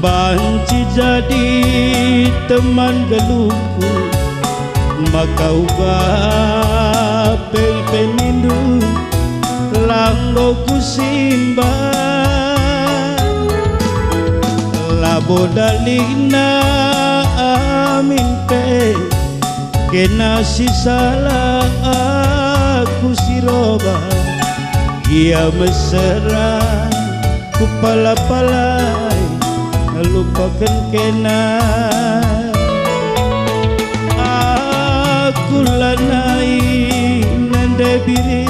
banci jadi teman geluku maka ubah penindu langgo kusimba labo dalina amin pe kena si salah aku siroba ia mesra kupala-palai lupakan kena aku lanai nanda biri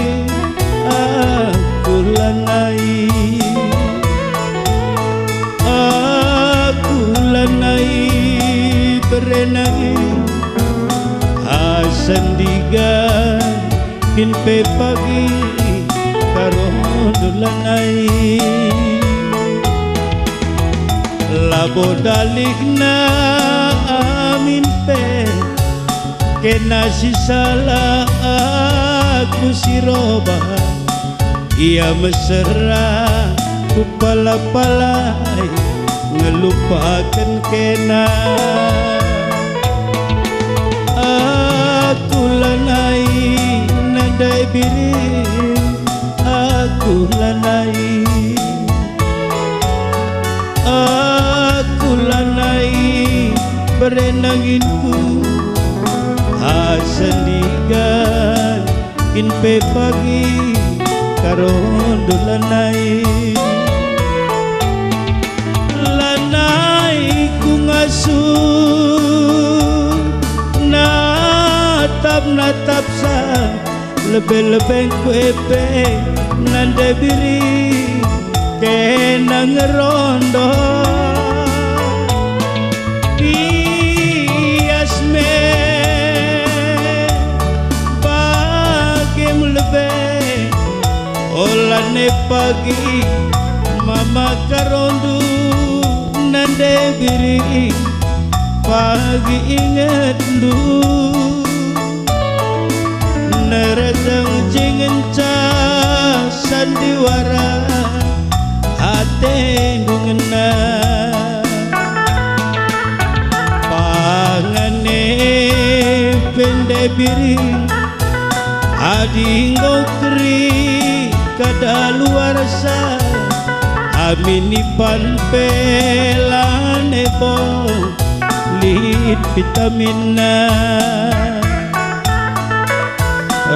aku lanai berenai asandigan kinpe pagi karo dulanai labo dalikna amin pe kena si salah aku siroba ia mesra kupala-palai ngelupakan kena aku lanai nadai biri aku lanai berenanginku asandigan kinpe pagi karo dulanai lanai ku ngasuh natap sa lebih ku epe nanda biri kena ngerondo olane pagi mama karondu nande biri pagi ingat lu neredang jingen ca sandiwara ate ngena pangane pende biri adi ngokri kadaluarsa amini panpelane po lit vitamina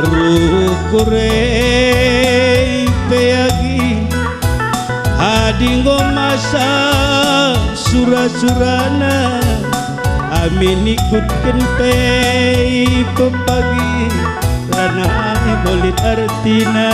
rukure peagi adingo masa surana amini kutken pe pepagi ranai bolit artina